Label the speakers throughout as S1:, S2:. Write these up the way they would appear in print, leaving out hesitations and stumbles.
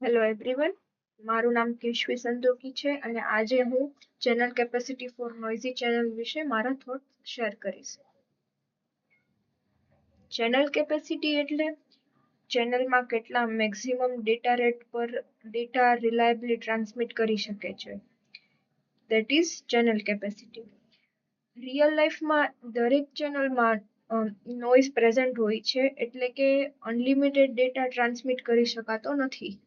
S1: Hello everyone, મારું નામ કેશવી સંતોકી છે અને આજે હું channel capacity for noisy channel વિશે મારા થોટ્સ શેર કરીશ. ચેનલ કેપેસિટી એટલે ચેનલમાં કેટલા મેક્સિમમ ડેટા રેટ પર ડેટા રિલાયબલી ટ્રાન્સમિટ કરી શકે છે. That is channel capacity. Real લાઈફમાં દરેક ચેનલમાં નોઇઝ પ્રેઝન્ટ હોય છે, એટલે કે અનલિમિટેડ ડેટા ટ્રાન્સમિટ કરી શકાતો નથી.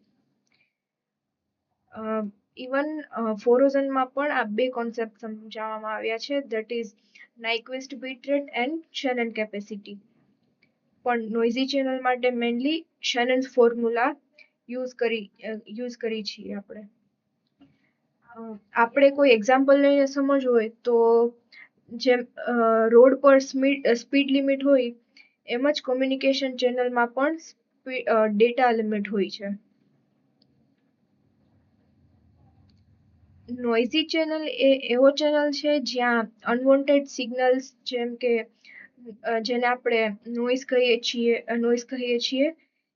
S1: ઇવન ફોરોઝનમાં પણ આ બે કોન્સેપ્ટ સમજાવવામાં આવ્યા છે, that is Nyquist bit rate and Shannon capacity. પણ નોઇઝી ચેનલ માટે મેઇનલી શેનન્સ ફોર્મ્યુલા યુઝ કરી છીએ આપણે. આપણે કોઈ એક્ઝામ્પલ લઈને સમજવું હોય તો જેમ રોડ પર સ્પીડ લિમિટ હોય એમ જ કોમ્યુનિકેશન ચેનલમાં પણ ડેટા લિમિટ હોય છે. નોઇઝી ચેનલ એ એવો ચેનલ છે જ્યાં અનવોન્ટેડ સિગ્નલ્સ જેમ કે જેને આપણે નોઇઝ કહીએ છીએ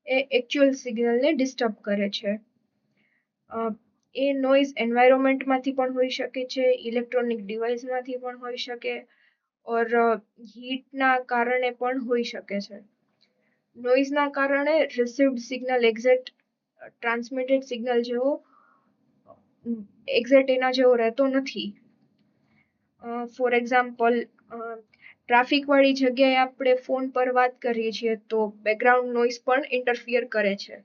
S1: એ એકચ્યુઅલ સિગ્નલને ડિસ્ટર્બ કરે છે. એ નોઇઝ એન્વાયરમેન્ટમાંથી પણ હોઈ શકે છે, ઇલેક્ટ્રોનિક ડિવાઇસમાંથી પણ હોઈ શકે, ઓર હીટના કારણે પણ હોઈ શકે છે. નોઇઝના કારણે received signal exact transmitted signal જેવો એના જેવો રહેતો નથી. ફોર એક્ઝામ્પલ, ટ્રાફિક વાળી જગ્યાએ આપણે ફોન પર વાત કરીએ છીએ તો બેકગ્રાઉન્ડ નોઇઝ પણ ઇન્ટરફિયર કરે છે.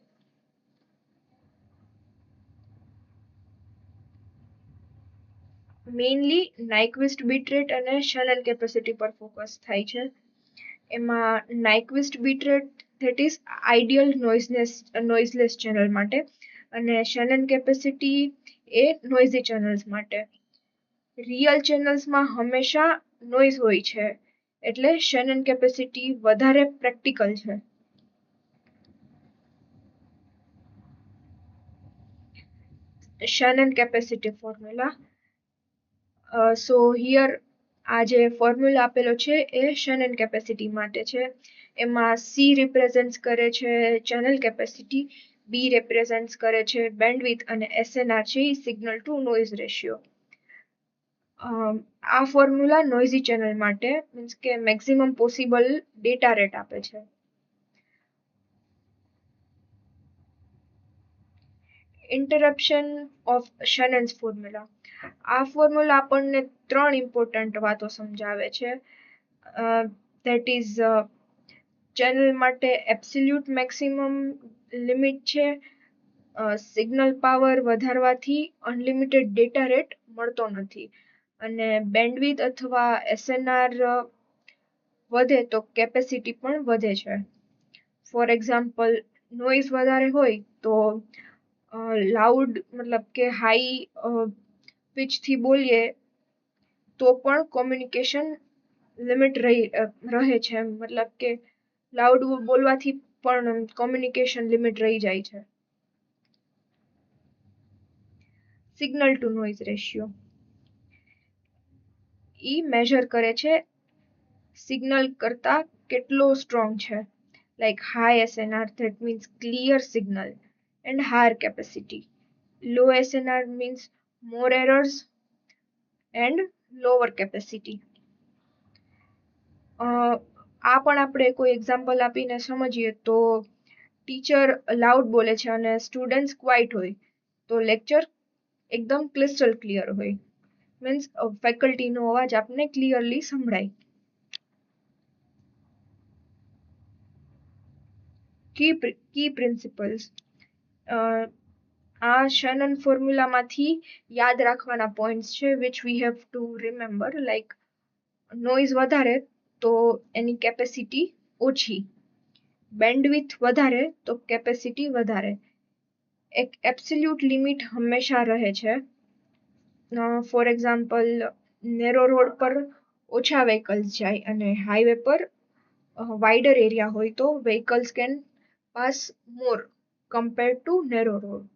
S1: મેઇનલી નાઇક્વિસ્ટ બીટ રેટ અને શેનન કેપેસિટી પર ફોકસ થાય છે. એમાં Nyquist bit rate that is ideal noiseless channel માટે અને શેનન કેપેસિટી એ નોઇઝી ચેનલ્સ માટે. રિયલ ચેનલ્સમાં હંમેશા નોઇઝ હોય છે, એટલે શેનન કેપેસિટી વધારે પ્રેક્ટિકલ છે. શેનન કેપેસિટી ફોર્મ્યુલા. સો હિયર આ જે ફોર્મ્યુલા આપેલો છે એ શેનન કેપેસિટી માટે છે. એમાં સી રિપ્રેઝન્ટ કરે છે ચેનલ કેપેસિટી, બી રિપ્રેઝન્ટ કરે છે બેન્ડવિડ્થ અને એસએનઆર છે સિગ્નલ ટુ નોઇઝ રેશિયો. આ ફોર્મ્યુલા નોઇઝી ચેનલ માટે મીન્સ કે મેક્સિમમ પોસિબલ ડેટા રેટ આપે છે. Interpretation of Shannon's formula. આ ફોર્મ્યુલા આપણને 3 ઇમ્પોર્ટન્ટ વાતો સમજાવે છે. ધેટ ઇઝ ચેનલ માટે એબ્સોલ્યુટ મેક્સિમમ લિમિટ છે, સિગ્નલ પાવર વધારવાથી અનલિમિટેડ ડેટા રેટ મળતો નથી, અને બેન્ડવિડ્થ અથવા એસએનઆર વધે તો કેપેસિટી પણ વધે છે. ફોર એક્ઝામ્પલ, નોઇઝ વધારે હોય તો લાઉડ મતલબ કે હાઈ પિચથી બોલીએ તો પણ કોમ્યુનિકેશન લિમિટ રહે છે, મતલબ કે લાઉડ બોલવાથી પણ કોમ્યુનિકેશન લિમિટ રહી જાય છે. Signal to noise ratio measure કરે છે સિગ્નલ કરતા કેટલો સ્ટ્રોંગ છે, like high SNR that means clear signal and higher capacity. Low SNR means more errors and lower capacity. આ પણ આપણે કોઈ એક્ઝામ્પલ આપીને સમજીએ તો ટીચર લાઉડ બોલે છે અને સ્ટુડન્ટ્સ ક્વાઇટ હોય તો લેક્ચર એકદમ ક્રિસ્ટલ ક્લિયર હોય, મીન્સ ફેકલ્ટીનો અવાજ આપને ક્લિયરલી સંભળાય. કી પ્રિન્સિપલ્સ. આ શેનન ફોર્મ્યુલામાંથી યાદ રાખવાના પોઈન્ટ્સ છે which we have to remember, like noise વધારે તો એની કેપેસિટી ઓછી, બેન્ડવિડ્થ વધારે તો કેપેસિટી વધારે. એક એબ્સોલ્યુટ લિમિટ હંમેશા રહે છે. ફોર એક્ઝામ્પલ, નેરો રોડ પર ઓછા વ્હીકલ્સ જાય અને હાઈવે પર વાઇડર એરિયા હોય તો vehicles can pass more compared to narrow road.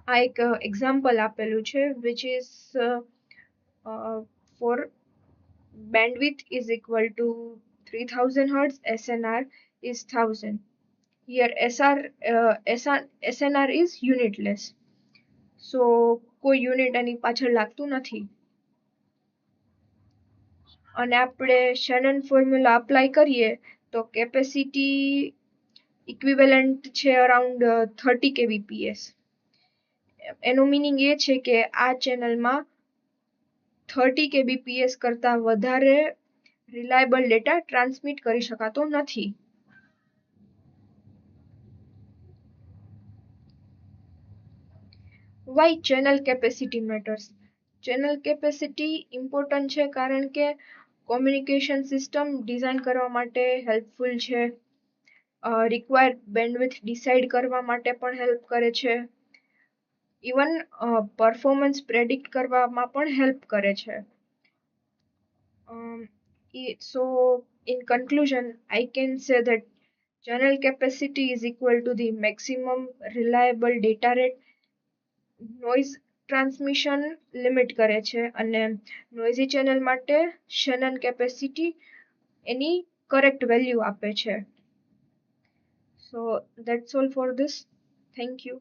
S1: આ એક એક્ઝામ્પલ આપેલું છે which is for bandwidth is equal to 3000 Hz, SNR is 1000. Here SNR is unitless. So કોઈ યુનિટ એની પાછળ લાગતું નથી. અને આપણે શેનન ફોર્મ્યુલા અપ્લાય કરીએ તો કેપેસિટી ઇક્વિવેલન્ટ છે અરાઉન્ડ 30 kbps. એનું મીનિંગ એ છે કે આ ચેનલમાં 30 kbps કરતાં વધારે રિલાયબલ ડેટા ટ્રાન્સમિટ કરી શકાતો નથી. Why channel capacity matters? Channel capacity important છે કારણ કે કોમ્યુનિકેશન સિસ્ટમ ડિઝાઇન કરવા માટે હેલ્પફુલ છે, રિક્વાયર્ડ બેન્ડવિડ્થ ડિસાઇડ કરવા માટે પણ હેલ્પ કરે છે, ઇવન પરફોર્મન્સ પ્રેડિક્ટ કરવામાં પણ હેલ્પ કરે છે. So in conclusion, I can say that channel capacity is equal to the maximum reliable data rate. Noise transmission limit કરે છે અને નોઇઝી ચેનલ માટે શેનન કેપેસિટી એની કરેક્ટ વેલ્યુ આપે છે. સો that's all for this. Thank you.